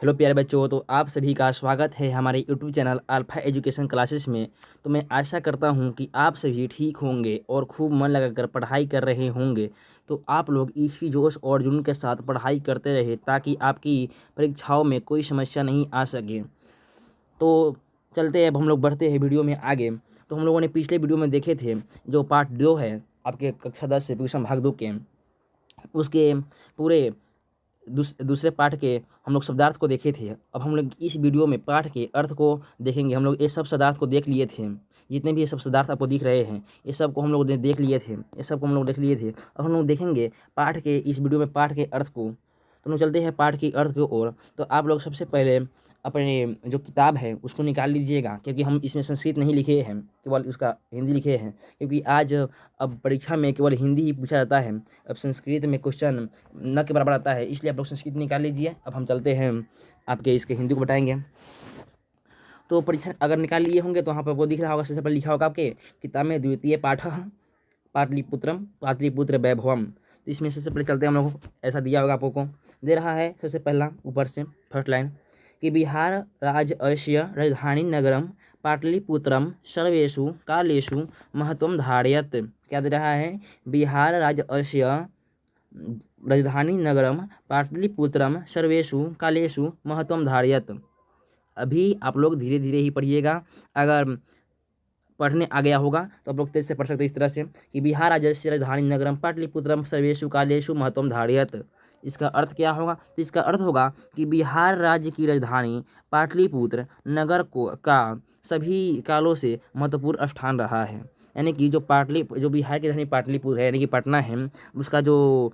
Hello प्यारे बच्चों, तो आप सभी का स्वागत है हमारे YouTube channel alpha education classes में। तो मैं आशा करता हूं कि आप सभी ठीक होंगे और खूब मन लगाकर पढ़ाई कर रहे होंगे। तो आप लोग इसी जोश और जुनून के साथ पढ़ाई करते रहे ताकि आपकी परीक्षाओं में कोई समस्या नहीं आ सके। तो चलते हैं, अब हम लोग बढ़ते हैं वीडियो में आगे। तो हम लोगों ने पिछले वीडियो में देखे थे जो पार्ट 2 है आपके कक्षा 10 से ट्यूशन भाग 2 के, उसके पूरे दूसरे पाठ के हम लोग शब्दार्थ को देखे थे। अब हम लोग इस वीडियो में पाठ के अर्थ को देखेंगे। हम लोग ये सब शब्दार्थ को देख लिए थे, जितने भी ये सब शब्दार्थ आपको दिख रहे हैं ये सब को हम लोग देख लिए थे, ये सब को हम लोग देख लिए थे। अब हम लोग देखेंगे पाठ के, इस वीडियो में पाठ के अर्थ को। तो हम लोग चलते हैं पाठ की अर्थ की ओर। तो आप लोग सबसे पहले अपने जो किताब है उसको निकाल लीजिएगा, क्योंकि हम इसमें संस्कृत नहीं लिखे हैं, केवल उसका हिंदी लिखे हैं। क्योंकि आज अब परीक्षा में केवल हिंदी ही पूछा जाता है, अब संस्कृत में क्वेश्चन न के बराबर आता है, इसलिए आप लोग संस्कृत निकाल लीजिए। अब हम चलते हैं आपके इसके हिंदी को बताएंगे। तो परीक्षा अगर निकाल लिए होंगे तो वहाँ पर वो दिख रहा होगा, सबसे पहले लिखा होगा आपके किताब में द्वितीय पाठ पाटलिपुत्रम पाटलिपुत्र वैभवम। तो इसमें सबसे पहले चलते हैं हम लोग, ऐसा दिया होगा आपको, दे रहा है सबसे पहला ऊपर से फर्स्ट लाइन कि बिहार राज्यस्य राजधानी नगरम पाटलिपुत्रम सर्वेषु कालेषु महत्वम धारयत। क्या दे रहा है? बिहार राज्यस्य राजधानी नगरम पाटलिपुत्रम सर्वेषु कालेषु महत्वम धारयत। अभी आप लोग धीरे धीरे ही पढ़िएगा। अगर पढ़ने आ गया होगा तो आप लोग तेज से पढ़ सकते हैं इस तरह से कि बिहार राज्यस्य राजधानी नगरम पाटलिपुत्रम सर्वेषु कालेषु महत्वम धारयत। इसका अर्थ क्या होगा? तो इसका अर्थ होगा कि बिहार राज्य की राजधानी पाटलिपुत्र नगर को का सभी कालों से महत्वपूर्ण स्थान रहा है। यानी कि जो बिहार की राजधानी पाटलिपुत्र है, यानी कि पटना है, उसका जो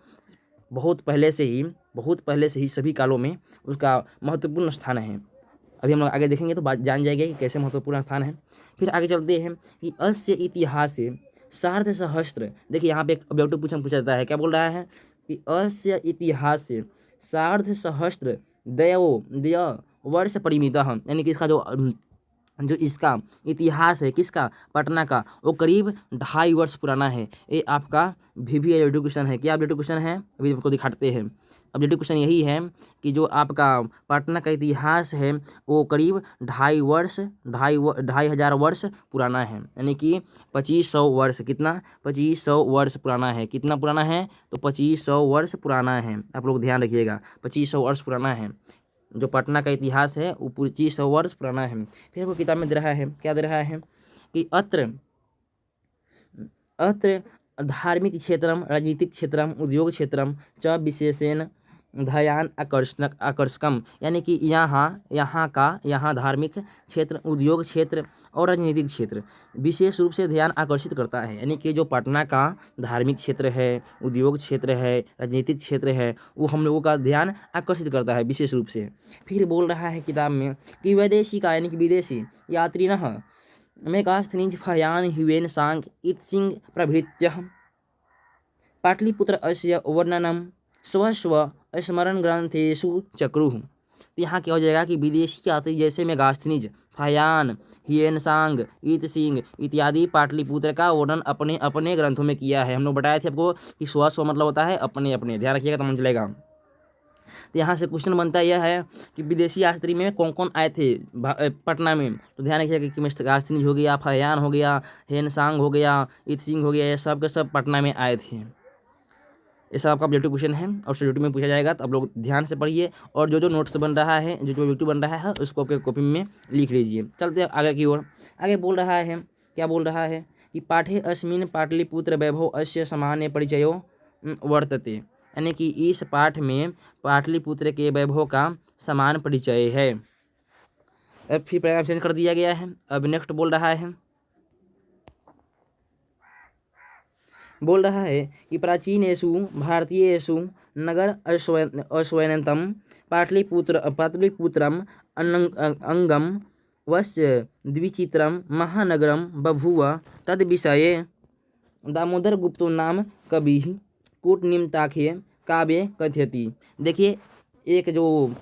बहुत पहले से ही सभी कालों में उसका महत्वपूर्ण स्थान है। अभी हम लोग आगे देखेंगे तो बात जान जाएंगे कि कैसे महत्वपूर्ण स्थान है। फिर आगे चलते हैं कि अस्य इतिहास सार्ध सहस्त्र। देखिए यहाँ पे एक ऑब्जेक्टिव पूछा जाता है, क्या बोल रहा है कि अस्य इतिहास सार्ध सहस्त्र दय वर्ष परिमित, यानी कि इसका जो इसका इतिहास है किसका? पटना का, वो करीब 2.5 वर्ष पुराना है। ये आपका भी ऑब्जेक्टिव क्वेश्चन है। क्या ऑब्जेक्टिव क्वेश्चन है? अभी आपको दिखाते हैं। ऑब्जेक्टिव क्वेश्चन यही है कि जो आपका पटना का इतिहास है वो करीब 2.5 वर्ष पुराना है, यानी कि 2500 वर्ष। कितना? 2500 वर्ष पुराना है। कितना पुराना है? तो 2500 वर्ष पुराना है। आप लोग ध्यान रखिएगा, 2500 वर्ष पुराना है। जो पटना का इतिहास है वो 2500 वर्ष पुराना है। फिर वो किताब में दे रहा है, क्या दे रहा है कि अत्र अत्र धार्मिक क्षेत्रम राजनीतिक क्षेत्रम उद्योग क्षेत्रम च विशेषण ध्यान आकर्षकम, यानी कि यहाँ धार्मिक क्षेत्र, उद्योग क्षेत्र और राजनीतिक क्षेत्र विशेष रूप से ध्यान आकर्षित करता है। यानी कि जो पटना का धार्मिक क्षेत्र है, उद्योग क्षेत्र है, राजनीतिक क्षेत्र है, वो हम लोगों का ध्यान आकर्षित करता है विशेष रूप से। फिर बोल रहा है किताब में कि वैदेशी का, यानी कि विदेशी यात्रिणः मेगास्थनीज फयान हुएन सांग इत सिंह प्रभृत्यः पाटलिपुत्र अस्य वर्णनम स्वस्व स्मरण ग्रंथेषु चक्रुः। तो यहाँ क्या हो जाएगा कि विदेशी यात्री जैसे मेगास्थनीज, फयान, हियनसांग, इत सिंह इत्यादि पाटलिपुत्र का वर्णन अपने अपने ग्रंथों में किया है। हम लोग बताए थे आपको कि स्वस्व मतलब होता है अपने अपने, ध्यान रखिएगा तो मन चलेगा। तो यहाँ से क्वेश्चन बनता यह है कि विदेशी यात्री में कौन कौन आए थे पटना में। तो ध्यान रखिएगा कि मेगास्थनीज हो गया, फयान हो गया, हियनसांग हो गया, इत सिंह हो गया, ये सब के सब पटना में आए थे। ये सब आपका ऑब्जेक्टिव क्वेश्चन है और ऑब्जेक्टिव में पूछा जाएगा, तो आप लोग ध्यान से पढ़िए। और जो नोट्स बन रहा है, जो ऑब्जेक्टिव बन रहा है उसको आपके कॉपी में लिख लीजिए। चलते हैं आगे की ओर। आगे बोल रहा है, क्या बोल रहा है कि पाठे अस्मिन् पाटलिपुत्र वैभव अस्य सामान्य परिचयो वर्तते, यानी कि इस पाठ में पाटलिपुत्र के वैभव का समान परिचय है। अब फिर पैराग्राफ चेंज कर दिया गया है। अब नेक्स्ट बोल रहा है कि प्राचीनेषु भारतीयेषु नगर अश्वयनतम पाटलिपुत्रम अंगम वस्य द्विचित्रम महानगरम बभूव तद विषये दामोदर गुप्तो नाम कवि कूटनिम्ताख्ये काव्ये कथयति। देखिए एक जो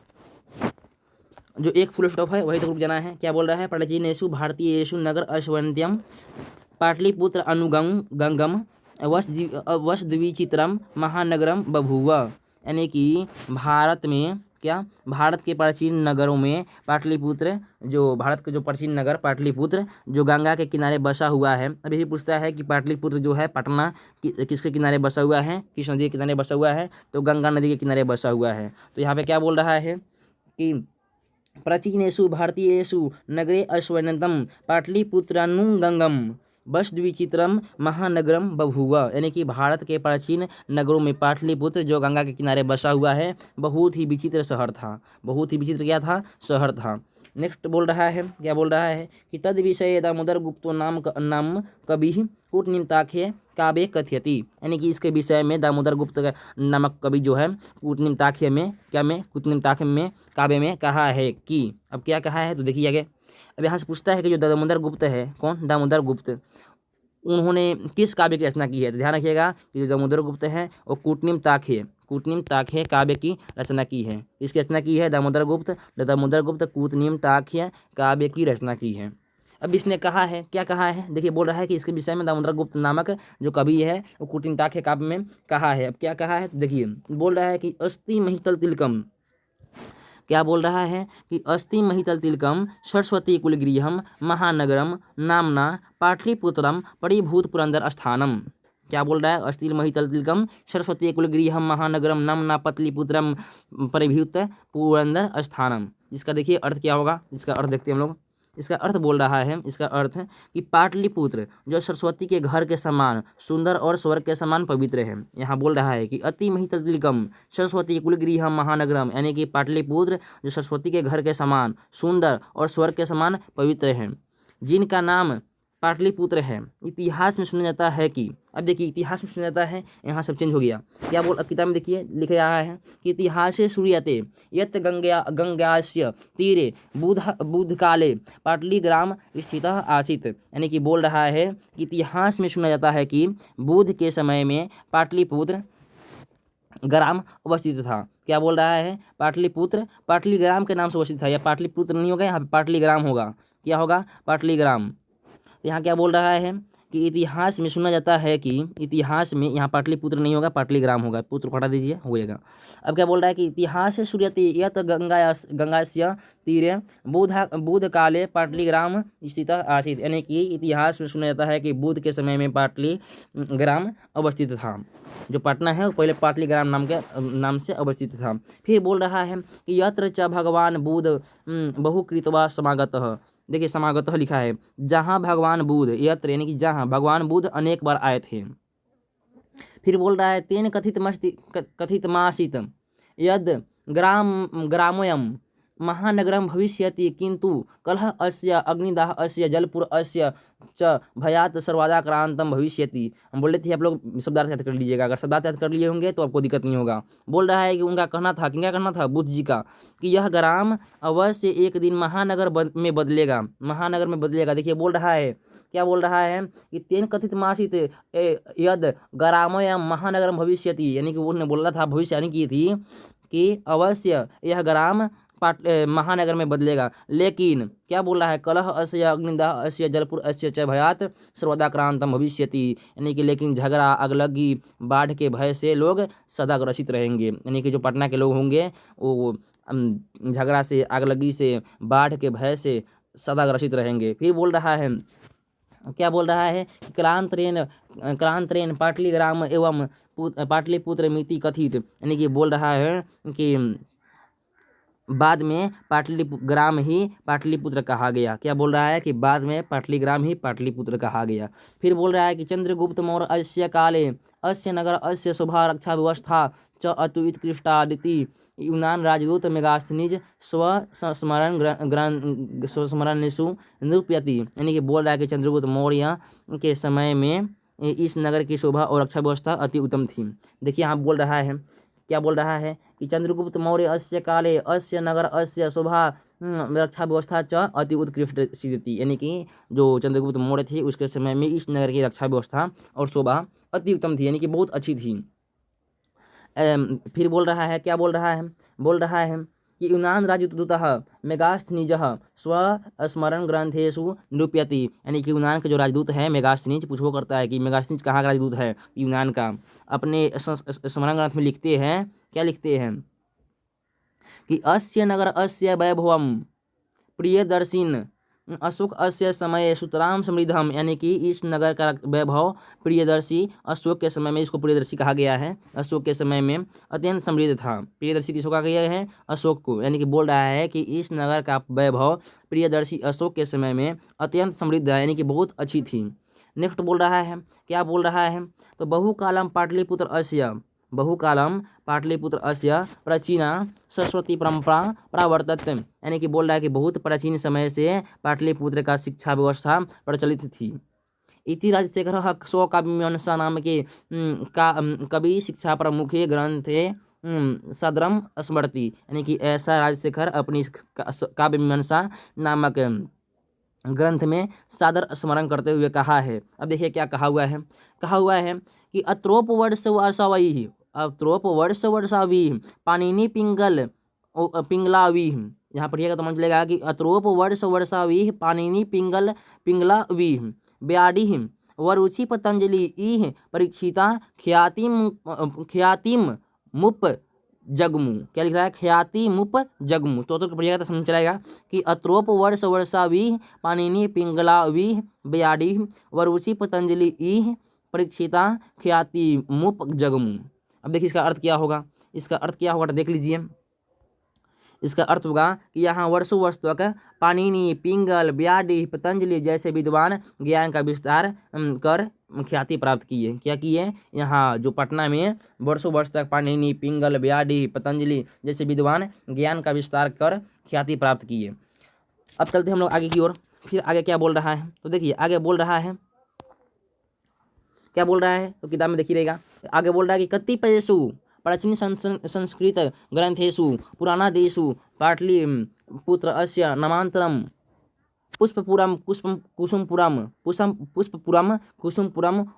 एक फुल स्टॉप है वही तो रुक जाना है। क्या बोल रहा है? प्राचीनेषु भारतीयेषु नगर अश्वयन्त्यम पाटलिपुत्र अनुगंगम वश द्विचित्रम महानगरम बभूव, यानी कि भारत में क्या, भारत के प्राचीन नगरों में पाटलिपुत्र, जो भारत के जो प्राचीन नगर पाटलिपुत्र जो गंगा के किनारे बसा हुआ है। अभी भी पूछता है कि पाटलिपुत्र जो है पटना किसके किनारे बसा हुआ है, किस नदी के किनारे बसा हुआ है, तो गंगा नदी के किनारे बसा हुआ है। तो यहाँ पे क्या बोल रहा है कि प्राचीनेषु भारतीयेषु नगरे अश्वन्यतम पाटलिपुत्रानुगंगम बसद्विचित्रम महानगरम बभूव, यानी कि भारत के प्राचीन नगरों में पाटलिपुत्र जो गंगा के किनारे बसा हुआ है बहुत ही विचित्र शहर था। बहुत ही विचित्र क्या था, शहर था। नेक्स्ट बोल रहा है, क्या बोल रहा है कि तद विषय दामोदर गुप्तो नाम कवि कूटनिम्ताख्य काव्य कथयति, यानी कि इसके विषय में दामोदर गुप्त नामक कवि जो है कूटनिम्ताख्य में, क्या में, कूटनिम्ताख्य में काव्य में कहा है कि, अब क्या कहा है तो देखिए आगे। अब यहाँ से पूछता है कि जो दामोदर गुप्त है, कौन, दामोदर गुप्त, उन्होंने किस काव्य की रचना की है। तो ध्यान रखिएगा कि जो दामोदर गुप्त है वो कूटनिम्ताख्य काव्य की रचना की है। इसकी रचना की है दामोदर गुप्त, दामोदर गुप्त कूटनिम्ताख्य काव्य की रचना की है। अब इसने कहा है, क्या कहा है, देखिए बोल रहा है कि इसके विषय में दामोदर गुप्त नामक जो कवि है वो कूटनिम्ताख्य काव्य में कहा है। अब क्या कहा है तो देखिए बोल रहा है कि अस्ति महितल तिलकम, क्या बोल रहा है कि अस्ति महितल तिलकम सरस्वती कुलगृहम महानगरम नामना पाटलिपुत्रम परिभूत पुरंदर स्थानम। क्या बोल रहा है, अस्ति महितल तिलकम सरस्वती कुलगृहम महानगरम नामना पाटलिपुत्रम परिभूत पुरंदर स्थानम। इसका देखिए अर्थ क्या होगा, इसका अर्थ देखते हैं हम लोग। इसका अर्थ बोल रहा है, इसका अर्थ कि पाटलिपुत्र जो सरस्वती के घर के समान सुंदर और स्वर्ग के समान पवित्र है। यहाँ बोल रहा है कि अति महितल तिलकम सरस्वती कुलगृहम महानगरम, यानी कि पाटलिपुत्र जो सरस्वती के घर के समान सुंदर और स्वर्ग के समान पवित्र है, जिनका नाम पाटलिपुत्र है। इतिहास में सुना जाता है कि, अब देखिए इतिहास में सुना जाता है, यहाँ सब चेंज हो गया। क्या बोल, अब किताब में देखिए लिखा रहा है कि इतिहासे श्रूयते यत् गंगास्य तीरे बुधकाले पाटलिग्राम स्थितः आसीत्, यानी कि बोल रहा है कि इतिहास में सुना जाता है कि बुध के समय में पाटलिपुत्र ग्राम अवस्थित था। क्या बोल रहा है, पाटलिपुत्र पाटलिग्राम के नाम से अवस्थित था। या पाटलिपुत्र नहीं होगा, यहाँ पे पाटलिग्राम होगा। क्या होगा, पाटलिग्राम। यहाँ क्या बोल रहा है कि इतिहास में सुना जाता है कि, इतिहास में यहाँ पाटलिपुत्र नहीं होगा, पाटलिग्राम होगा, पुत्र को हटा दीजिए, होएगा। अब क्या बोल रहा है कि इतिहास से सूर्यति यत गंगास्य तीरे बुध काले पाटलिग्राम स्थित आसीत, यानी कि इतिहास में सुना जाता है कि बुध के समय में पाटलिग्राम अवस्थित था। जो पटना है वो पहले पाटलिग्राम नाम से अवस्थित था। फिर बोल रहा है कि यत्र च भगवान बुध बहुकृतवा समागतः, देखिए समागतः लिखा है, जहाँ भगवान बुध, यत्र यानी कि जहाँ भगवान बुध अनेक बार आए थे। फिर बोल रहा है तेन कथितमासीत यद ग्रामोयम महानगरम भविष्यति किंतु कलह अस्य अग्निदाह अस्य जलपुर अस्य च भयात सर्वादाक्रांतम भविष्यति। हम बोल रहे थे आप लोग शब्दार्थ याद कर लीजिएगा, अगर शब्दार्थ याद कर लिए होंगे तो आपको दिक्कत नहीं होगा। बोल रहा है कि उनका कहना था, क्या कहना था, बुद्ध जी का, कि यह ग्राम अवश्य एक दिन महानगर में बदलेगा, महानगर में बदलेगा। देखिए बोल रहा है, क्या बोल रहा है कि तेन कथित मासित यद ग्रामोयम महानगरम भविष्यति, यानी कि उन्होंने बोला था, भविष्यवाणी की थी कि अवश्य यह ग्राम महानगर में बदलेगा। लेकिन क्या बोल रहा है, कलह अस्य अग्निदाह अस्य जलपुर अस्य च भयात सर्वदाक्रांतम भविष्यति, यानी कि लेकिन झगड़ा अगलगी बाढ़ के भय से लोग सदा ग्रसित रहेंगे। यानी कि जो पटना के लोग होंगे वो झगड़ा से, आगलगी से, बाढ़ के भय से सदा ग्रसित रहेंगे। फिर बोल रहा है, क्या बोल रहा है, क्लांतरेन पाटलिग्राम एवं पाटलिपुत्र मिति कथित, यानी कि बोल रहा है कि बाद में पाटलिग्राम ही पाटलिपुत्र कहा गया। क्या बोल रहा है कि बाद में पाटलिग्राम ही पाटलिपुत्र कहा गया। फिर बोल रहा है कि चंद्रगुप्त मौर्य अस्य काले अस्य नगर अस्य शोभा रक्षा व्यवस्था च अत्युत्कृष्टादिति यूनान राजदूत मेगास्थनीज स्वस्मरणेषु निरूपयति, यानी कि बोल रहा है कि चंद्रगुप्त मौर्य के समय में इस नगर की शोभा और रक्षा व्यवस्था अति उत्तम थी। देखिए यहाँ बोल रहा है, क्या बोल रहा है कि चंद्रगुप्त मौर्य अस्य काले अस्य नगर अस्य शोभा रक्षा व्यवस्था च अति उत्कृष्ट सिद्धि, यानी कि जो चंद्रगुप्त मौर्य थे उसके समय में इस नगर की रक्षा व्यवस्था और शोभा अति उत्तम थी, यानी कि बहुत अच्छी थी। फिर बोल रहा है, क्या बोल रहा है, बोल रहा है कि यूनान राजदूतः मेगास्थनीजः स्वस्मरण ग्रंथेषु निरूपयति, यानी कि यूनान के जो राजदूत है मेगास्थनीज पूछो करता है कि मेगास्थनीज कहाँ का राजदूत है, यूनान का, अपने स्मरण ग्रंथ में लिखते हैं, क्या लिखते हैं कि अस्य नगर अस्य वैभवम प्रियदर्शिन अशोक अस्य समय सुतराम समृद्धम, यानी कि इस नगर का वैभव प्रियदर्शी अशोक के समय में, इसको प्रियदर्शी कहा गया है, अशोक के समय में अत्यंत समृद्ध था। प्रियदर्शी किसको कहा गया है? अशोक को। यानी कि बोल रहा है कि इस नगर का वैभव प्रियदर्शी अशोक के समय में अत्यंत समृद्ध है, यानी कि बहुत अच्छी थी। नेक्स्ट बोल रहा है, क्या बोल रहा है? तो बहुकालम पाटलिपुत्र अस्य, बहुकालम पाटलिपुत्र अस्य प्राचीना सरस्वती परंपरा प्रावर्तत, यानी कि बोल रहा है कि बहुत प्राचीन समय से पाटलिपुत्र का शिक्षा व्यवस्था प्रचलित थी। इति राजशेखर स्वकाव्यमीमांसा नाम के कवि शिक्षा प्रमुखे ग्रंथे सदरम स्मृति, यानी कि ऐसा राजशेखर अपनी काव्यमीमांसा नामक ग्रंथ में सादर स्मरण करते हुए कहा है। अब देखिए क्या कहा हुआ है। कहा हुआ है कि अत्रोपवर्षवर्षावि, अत्रोपवर्षवर्षावि पाणिनि पिंगलावि, यहाँ पढ़िएगा तो मन चलेगा कि अत्रोपवर्षवर्षावि पाणिनि पिंगलावि व्याधि वरुचि पतंजलि इह परीक्षिता ख्यातिम मुप जगमु। क्या लिख रहा है? ख्याति मुप जगमु। तो पढ़िएगा तो समझ चलेगा कि अत्रोप वर्ष वर्षावि पाणिनि पिंगलावि व्याधि वरुचि पतंजलि इह परीक्षिता ख्याति मुप जगमु। अब देखिए इसका अर्थ क्या होगा। इसका अर्थ क्या होगा तो देख लीजिए। इसका अर्थ होगा कि यहाँ वर्षों वर्ष तक पाणिनि, पिंगल, व्याधि, पतंजलि जैसे विद्वान ज्ञान का विस्तार कर ख्याति प्राप्त किए। क्या किए? यहाँ जो पटना में वर्षों वर्ष तक पाणिनि, पिंगल, व्याधि, पतंजलि जैसे विद्वान ज्ञान का विस्तार कर ख्याति प्राप्त किए। अब चलते हम लोग आगे की ओर। फिर आगे क्या बोल रहा है तो देखिए, आगे बोल रहा है, क्या बोल रहा है तो किताब में देखिए रहेगा। आगे बोल रहा है कि कतिपयेषु प्राचीन संस्कृत ग्रंथेषु पुराणादिषु पाटलिपुत्र अस्य नामांतरम पुष्पपुरम कुसुमपुरम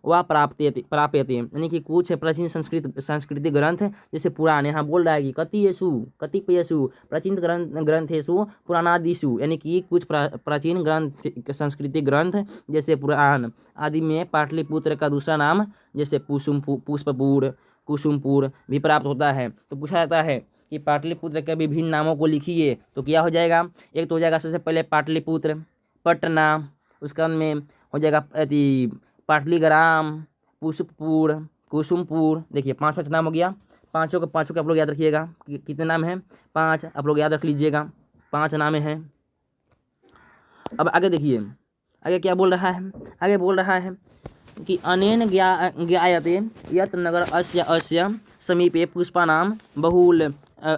वा प्राप्यते, यानी कि कुछ प्राचीन सांस्कृतिक ग्रंथ जैसे पुराण, यहाँ बोल रहा है कि कतिपयेषु प्राचीन ग्रंथेषु पुराणादिषु, यानी कि कुछ प्राचीन ग्रंथ सांस्कृतिक ग्रंथ जैसे पुराण आदि में पाटलिपुत्र का दूसरा नाम जैसे पुष्पपुर, कुसुमपुर भी प्राप्त होता है। तो पूछा जाता है कि पाटलिपुत्र के विभिन्न नामों को लिखिए, तो क्या हो जाएगा? एक तो हो जाएगा सबसे पहले पाटलिपुत्र, पटना, उसका में हो जाएगा पाटलीग्राम, पुष्पपुर, कुसुमपुर। देखिए 5 नाम हो गया। पाँचों के आप लोग याद रखिएगा। कितने नाम हैं? 5 आप लोग याद रख लीजिएगा। 5 नाम हैं। अब आगे देखिए, आगे क्या बोल रहा है? आगे बोल रहा है कि अनेन ज्ञायते यत् नगर अस्य समीपे पुष्पानां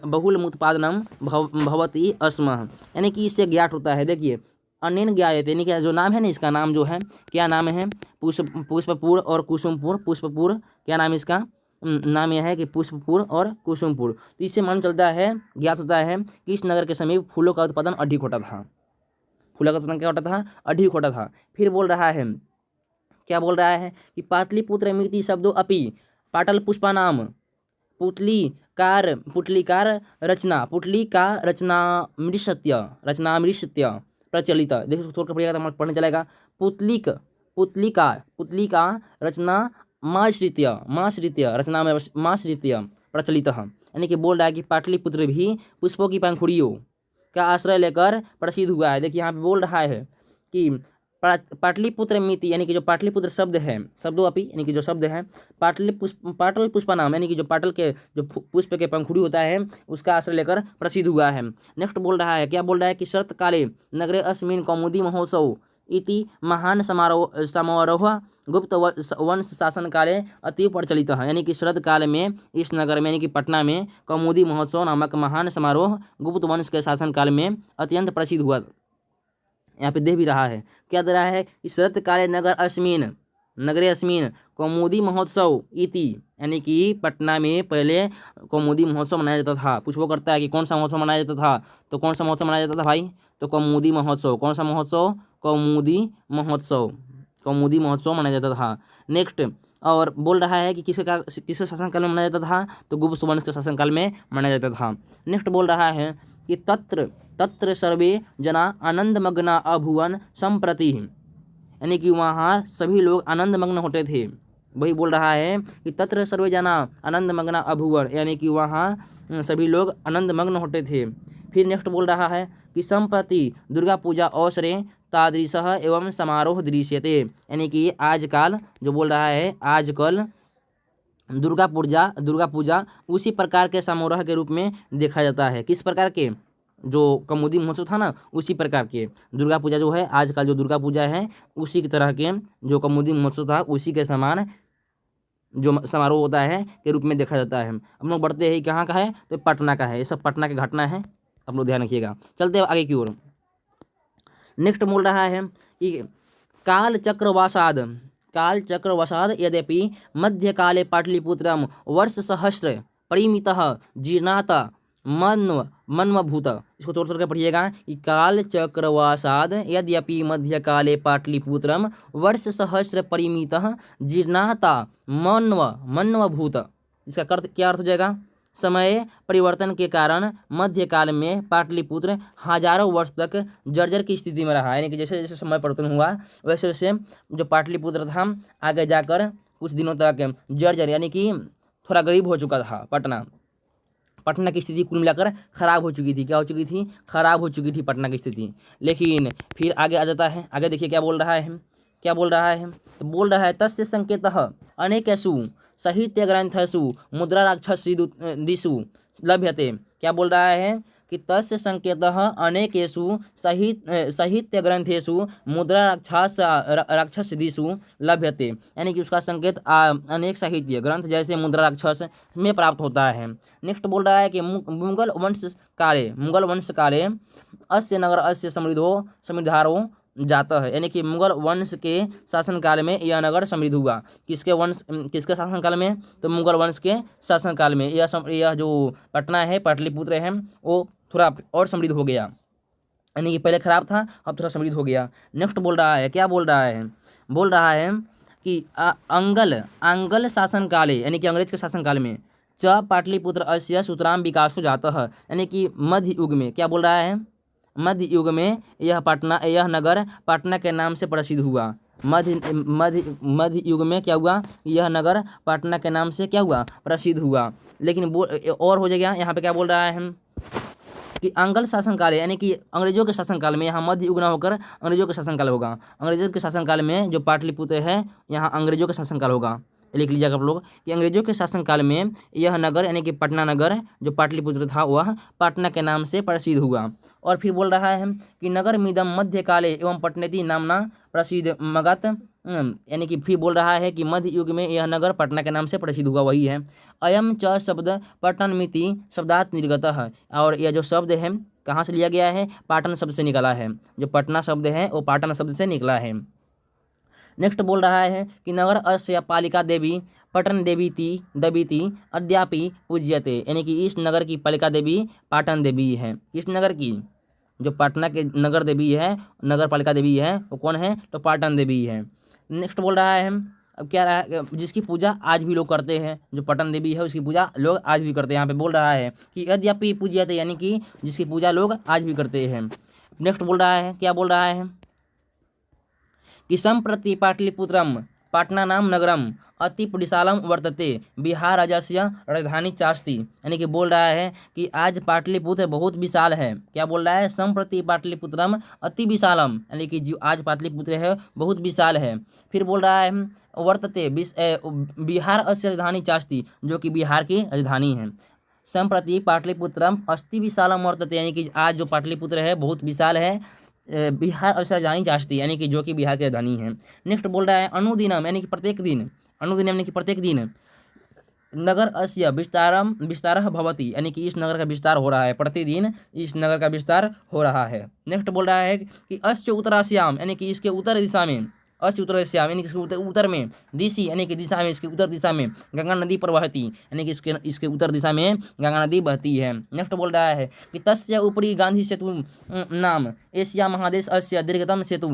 बहुलमुत्पादनं भवति स्म, यानी कि इससे ज्ञात होता है। देखिए अनेन ज्ञायते, यानी कि जो नाम है ना, इसका नाम जो है, क्या नाम है? पुष्पपुर और कुसुमपुर। पुष्पपुर क्या नाम इसका? नाम यह है कि पुष्पपुर और कुसुमपुर। तो इससे मालूम चलता है, ज्ञात होता है कि इस नगर के समीप फूलों का उत्पादन अधिक होता था। फूलों का उत्पादन क्या होता था? अधिक होता था। फिर बोल रहा है, क्या बोल रहा है कि पाटलिपुत्र मिति शब्दों अपि पाटल पुष्पानाम पुटलिकार रचनामृष्य प्रचलित। देखो थोड़ा पढ़िएगा तो पढ़ने चलेगा। पुतलिका रचना माश्रित्य रचनामृष्य प्रचलित, यानी कि बोल रहा है कि पाटलिपुत्र भी पुष्पों की पंखुड़ियों का आश्रय लेकर प्रसिद्ध हुआ है। देखिए यहाँ पे बोल रहा है कि पाटलिपुत्र मिति, यानी कि जो पाटलिपुत्र शब्द है, शब्दों अपि यानी कि जो शब्द है, पाटल पुष्पानाम, यानी कि जो पाटल के जो पुष्प के पंखुड़ी होता है उसका आश्रय लेकर प्रसिद्ध हुआ है। नेक्स्ट बोल रहा है, क्या बोल रहा है कि शरत काले नगरे अस्मिन कौमुदी महोत्सव इति महान समारोह गुप्त वंश शासन काले अति प्रचलित है, यानी कि शरद काल में इस नगर में यानी कि पटना में कौमुदी महोत्सव नामक महान समारोह गुप्त वंश के शासन काल में अत्यंत प्रसिद्ध हुआ। यहाँ पे दे भी रहा है, क्या दे रहा है कि शरत काले नगरे अस्मिन कौमुदी महोत्सव इति, यानी कि पटना में पहले कौमुदी महोत्सव मनाया जाता था। पूछो करता है कि कौन सा महोत्सव मनाया जाता था, तो कौन सा महोत्सव मनाया जाता था भाई? तो कौमुदी महोत्सव। कौन सा महोत्सव? कौमुदी महोत्सव मनाया जाता था। नेक्स्ट और बोल रहा है कि किसके शासनकाल में मनाया जाता था? तो गुप्त वंश के शासनकाल में मनाया जाता था। नेक्स्ट बोल रहा है कि तत्र सर्वे जना आनंदमग्ना अभुवन संप्रति, यानी कि वहाँ सभी लोग आनंदमग्न होते थे। वही बोल रहा है कि तत्र सर्वे जना आनंद मग्ना अभुवर, यानी कि वहाँ सभी लोग आनंद मग्न होते थे। फिर नेक्स्ट बोल रहा है कि संप्रति दुर्गा पूजा अवसरे तादृशः एवं समारोह दृश्यते, यानी कि आजकल जो बोल रहा है आजकल दुर्गा पूजा उसी प्रकार के समारोह के रूप में देखा जाता है। किस प्रकार के? जो कौमुदी महोत्सव था ना, उसी प्रकार के दुर्गा पूजा जो है, आजकल जो दुर्गा पूजा है उसी की तरह के जो कौमुदी महोत्सव था उसी के समान जो समारोह होता है के रूप में देखा जाता है। हम लोग बढ़ते हैं, कहाँ का है? तो पटना का है। ये सब पटना की घटना है, आप लोग ध्यान रखिएगा। चलते हैं आगे की ओर। नेक्स्ट बोल रहा है कि कालचक्रवशाद यद्यपि मध्यकाले पाटलिपुत्रम वर्षसहस्र परिमितः जीर्णाता मन्वभूत। इसको तोड़ तोड़ के पढ़िएगा कि कालचक्रवशाद यद्यपि मध्यकाले पाटलिपुत्रम वर्षसहस्र परिमितः जीर्णाता मन्वभूत। इसका क्या अर्थ हो जाएगा? समय परिवर्तन के कारण मध्यकाल में पाटलिपुत्र हजारों वर्ष तक जर्जर की स्थिति में रहा, यानी कि जैसे जैसे समय परिवर्तन हुआ वैसे वैसे जो पाटलिपुत्र था आगे जाकर कुछ दिनों तक जर्जर यानी कि थोड़ा गरीब हो चुका था। पटना की स्थिति कुल मिलाकर खराब हो चुकी थी। क्या हो चुकी थी? खराब हो चुकी थी पटना की स्थिति। लेकिन फिर आगे आ जाता है, आगे देखिए क्या बोल रहा है। तो बोल रहा है तस्य संकेतः अनेकेषु साहित्य ग्रंथेषु मुद्रा राक्षसीदिषु लभ्यते। क्या बोल रहा है कि तस्य संकेतः अनेकेषु साहित्य ग्रंथेषु मुद्रा राक्षसीदिषु लभ्यते, यानी कि उसका संकेत अनेक साहित्य ग्रंथ जैसे मुद्रा राक्षस में प्राप्त होता है। नेक्स्ट बोल रहा है कि मुगल वंश काले अस्य नगर अस्य समृद्धारो जाता है, यानी कि मुगल वंश के शासनकाल में यह नगर समृद्ध हुआ। किसके शासनकाल में? तो मुगल वंश के शासनकाल में यह जो पटना है, पाटलिपुत्र है, वो थोड़ा और समृद्ध हो गया, यानी कि पहले खराब था अब थोड़ा समृद्ध हो गया। नेक्स्ट बोल रहा है, क्या बोल रहा है कि आंगल शासनकाले, यानी कि अंग्रेज के शासनकाल में च पाटलिपुत्र अस्य सुतराम विकासो जातः, यानी कि मध्य युग में। क्या बोल रहा है? मध्य युग में यह नगर पटना के नाम से प्रसिद्ध हुआ। मध्य युग में क्या हुआ? यह नगर पटना के नाम से क्या हुआ? प्रसिद्ध हुआ। लेकिन और हो जाएगा यहाँ पे। क्या बोल रहा है कि आंगल शासनकाल, यानी कि अंग्रेजों के शासनकाल में, यहाँ मध्य युग ना होकर अंग्रेजों के शासनकाल होगा। अंग्रेजों के शासनकाल में जो पाटलिपुत्र है यहाँ अंग्रेजों का शासनकाल होगा। लिख लीजिएगा आप लोग कि अंग्रेजों के शासनकाल में यह नगर यानी कि पटना नगर जो पाटलिपुत्र था वह पटना के नाम से प्रसिद्ध हुआ। और फिर बोल रहा है कि नगर मिदम मध्यकाले एवं पटनेति नामना प्रसिद्ध मगध, यानी कि फिर बोल रहा है कि मध्य युग में यह नगर पटना के नाम से प्रसिद्ध हुआ, वही है। अयम च शब्द पटनमिति शब्दात निर्गतः, और यह जो शब्द है कहाँ से लिया गया है? पाटन शब्द से निकला है। जो पटना शब्द है वो पाटन शब्द से निकला है। नेक्स्ट बोल रहा है कि नगर अस्य पालिका देवी पटन देवीति अद्यापि पूज्यते, यानी कि इस नगर की पालिका देवी पाटन देवी है। इस नगर की जो पटना के नगर देवी है, नगर पालिका देवी है, वो कौन है? तो पाटन देवी है। नेक्स्ट बोल रहा है अब क्या रहा है, जिसकी पूजा आज भी लोग करते हैं, जो पटन देवी है उसकी पूजा लोग आज भी करते हैं। यहाँ पे बोल रहा है कि यद्यपि पूज्यते, यानी कि जिसकी पूजा लोग आज भी करते हैं। नेक्स्ट बोल रहा है, क्या बोल रहा है कि संप्रति पाटलिपुत्रम पाटना नाम नगरम अति विशालम वर्तते बिहार राज्यस्य राजधानी चास्ति, यानी कि बोल रहा है कि आज पाटलिपुत्र बहुत विशाल है। क्या बोल रहा है? संप्रति पाटलिपुत्रम अति विशालम, यानी कि जो आज पाटलिपुत्र है बहुत विशाल है। फिर बोल रहा है वर्तते बिहार अस्य राजधानी चास्ति, जो कि बिहार की राजधानी है। संप्रति पाटलिपुत्रम अति विशालम वर्तते, यानी कि आज जो पाटलिपुत्र है बहुत विशाल है। बिहार और राजधानी चास्ती, यानी कि जो कि बिहार की राजधानी है। नेक्स्ट बोल रहा है अनुदिनम, यानी कि प्रत्येक दिन, अनुदिनम यानी कि प्रत्येक दिन नगर अस्य विस्तारः भवति, यानी कि इस नगर का विस्तार हो रहा है, प्रतिदिन इस नगर का विस्तार हो रहा है। नेक्स्ट बोल रहा है कि अस्य उत्तरास्याम, यानी कि इसके उत्तर दिशा में, अस्य उत्तरास्याम यानी कि इसके उत्तर में, दिशि यानी कि दिशा में, इसके उत्तर दिशा में गंगा नदी प्रवहति, यानी कि इसके उत्तर दिशा में गंगा नदी बहती है। नेक्स्ट बोल रहा है कि तस्य ऊपरी गांधी सेतु नाम एशिया महादेश अस्य दीर्घतम सेतु,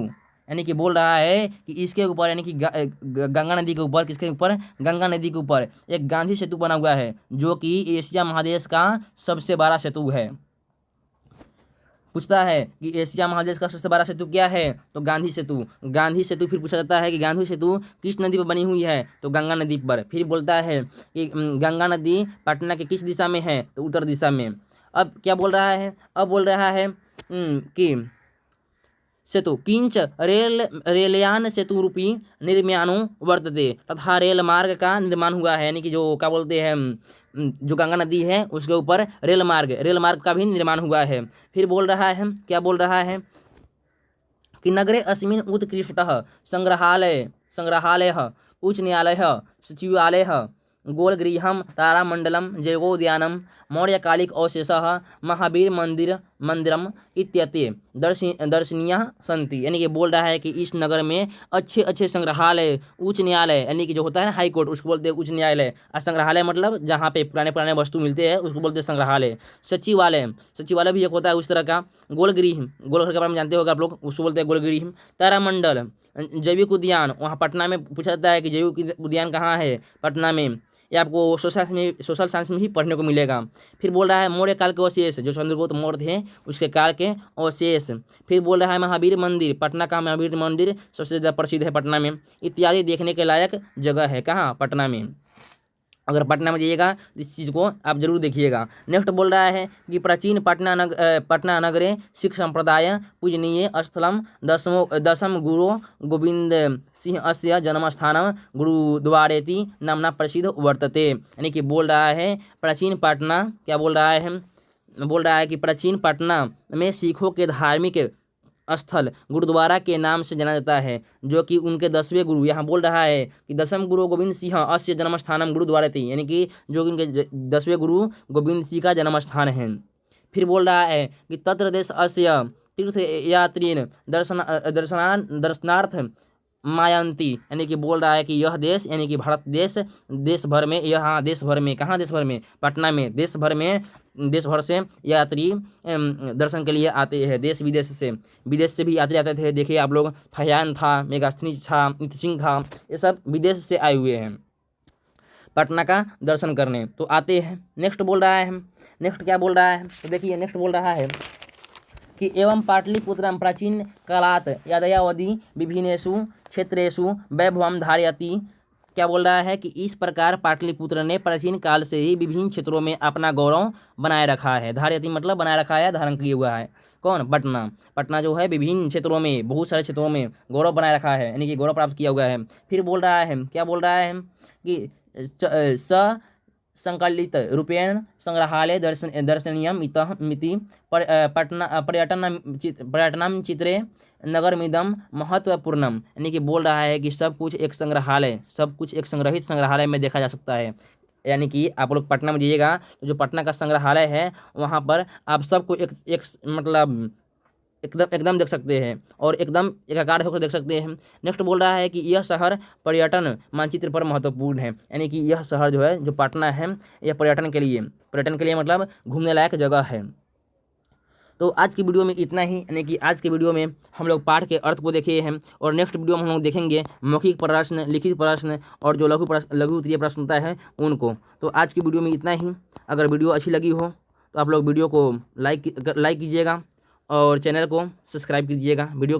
यानी कि बोल रहा है कि इसके ऊपर, यानी कि गंगा नदी के ऊपर, किसके ऊपर? गंगा नदी के ऊपर एक गांधी सेतु बना हुआ है जो कि एशिया महादेश का सबसे बड़ा सेतु है। पूछता है कि एशिया महादेश का सबसे बड़ा सेतु क्या है, तो गांधी सेतु। गांधी सेतु फिर पूछा जाता है कि गांधी सेतु किस नदी पर बनी हुई है, तो गंगा नदी पर। फिर बोलता है कि गंगा नदी पटना के किस दिशा में है, तो उत्तर दिशा में। अब क्या बोल रहा है, अब बोल रहा है कि सेतु किंच रेलयान सेतु रूपी निर्माणो वर्तते, तथा रेल मार्ग का निर्माण हुआ है, यानी कि जो क्या बोलते हैं जो गंगा नदी है उसके ऊपर रेल मार्ग का भी निर्माण हुआ है। फिर बोल रहा है, क्या बोल रहा है कि नगरे अस्मिन् उत्कृष्टः संग्रहालय संग्रहालयः उच्च न्यायालयः सचिवालयः गोलगृहं तारामण्डलं जैवोद्यानं मौर्यकालिक अवशेषः महावीर मंदिरम इत्यते दर्शनीय संति। यानी कि बोल रहा है कि इस नगर में अच्छे अच्छे संग्रहालय, उच्च न्यायालय यानी कि जो होता है ना हाई कोर्ट उसको बोलते हैं उच्च न्यायालय, और संग्रहालय मतलब जहाँ पे पुराने पुराने वस्तु मिलते हैं उसको बोलते हैं संग्रहालय। सचिवालय, सचिवालय भी एक होता है उस तरह का। गोलगृह, गोलघर के बारे में जानते होगा आप लोग, उसको बोलते हैं गोलगृह। तारामंडल जैविक उद्यान, वहाँ पटना में पूछा जाता है कि जैविक उद्यान कहाँ है, पटना में। ये आपको सोशल साइंस में ही पढ़ने को मिलेगा। फिर बोल रहा है मौर्य काल के अवशेष, जो चंद्रगुप्त मौर्य थे उसके काल के अवशेष। फिर बोल रहा है महावीर मंदिर, पटना का महावीर मंदिर सबसे ज़्यादा प्रसिद्ध है पटना में, इत्यादि देखने के लायक जगह है। कहाँ, पटना में। अगर पटना में जाइएगा इस चीज़ को आप जरूर देखिएगा। नेक्स्ट बोल रहा है कि प्राचीन पटना नगरे सिख संप्रदाय पूजनीय स्थलम दशम गुरु गोविंद सिंह अस्य जन्मस्थानम गुरुद्वारेति नामना प्रसिद्ध वर्तते। यानी कि बोल रहा है प्राचीन पटना, क्या बोल रहा है, बोल रहा है कि प्राचीन पटना में सिखों के धार्मिक स्थल गुरुद्वारा के नाम से जाना जाता है, जो कि उनके 10वें गुरु, यहाँ बोल रहा है कि दसम गुरु गोविंद सिंह अस्य जन्म स्थानम गुरुद्वारा थी, यानी कि जो उनके 10वें गुरु गोविंद सिंह का जन्म स्थान है। फिर बोल रहा है कि तत्र देश अस्य तीर्थ यात्रीन दर्शनार्थ मायंती, यानी कि बोल रहा है कि यह देश यानी कि भारत देश भर में, यहाँ देश भर में, कहाँ देश भर में, पटना में, देश भर से यात्री दर्शन के लिए आते हैं। देश विदेश से भी यात्री आते थे। देखिए आप लोग, फहियान था, मेगास्थनीज था, नित्य सिंह था, ये सब विदेश से आए हुए हैं पटना का दर्शन करने, तो आते हैं। नेक्स्ट बोल रहा है, नेक्स्ट क्या बोल रहा है, तो देखिए नेक्स्ट बोल रहा है कि एवं पाटलिपुत्रम प्राचीन कालात् यादयावधि विभिन्नेषु क्षेत्रेषु वैभवं धारयति। क्या बोल रहा है कि इस प्रकार पाटलिपुत्र ने प्राचीन काल से ही विभिन्न क्षेत्रों में अपना गौरव बनाए रखा है। धारयति मतलब बनाए रखा है, धारण किया हुआ है। कौन, पटना। पटना जो है विभिन्न क्षेत्रों में, बहुत सारे क्षेत्रों में गौरव बनाए रखा है, यानी कि गौरव प्राप्त किया हुआ है। फिर बोल रहा है, क्या बोल रहा है कि संकलित रूपेण संग्रहालय दर्शनीयम मिति पर्यटनम चित्रे नगरमिदम महत्वपूर्णम। यानी कि बोल रहा है कि सब कुछ एक संग्रहालय, सब कुछ एक संग्रहित संग्रहालय में देखा जा सकता है। यानी कि आप लोग पटना में जाइएगा तो जो पटना का संग्रहालय है वहाँ पर आप सबको एक मतलब एकदम देख सकते हैं, और एकदम एकाकार होकर देख सकते हैं। नेक्स्ट बोल रहा है कि यह शहर पर्यटन मानचित्र पर महत्वपूर्ण है, यानी कि यह शहर जो है, जो पटना है, यह पर्यटन के लिए मतलब घूमने लायक जगह है। तो आज की वीडियो में इतना ही, यानी कि आज के वीडियो में हम लोग पाठ के अर्थ को देखे हैं, और नेक्स्ट वीडियो में हम लोग देखेंगे मौखिक प्रश्न, लिखित प्रश्न और जो लघु उत्तरीय प्रश्न होता है उनको। तो आज की वीडियो में इतना ही। अगर वीडियो अच्छी लगी हो तो आप लोग वीडियो को लाइक कीजिएगा और चैनल को सब्सक्राइब कीजिएगा। वीडियो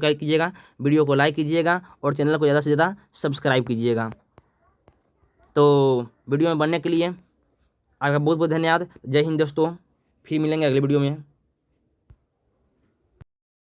को लाइक कीजिएगा और चैनल को ज़्यादा से ज़्यादा सब्सक्राइब कीजिएगा। तो वीडियो में बनने के लिए आपका बहुत बहुत धन्यवाद। जय हिंद दोस्तों, फिर मिलेंगे अगले वीडियो में।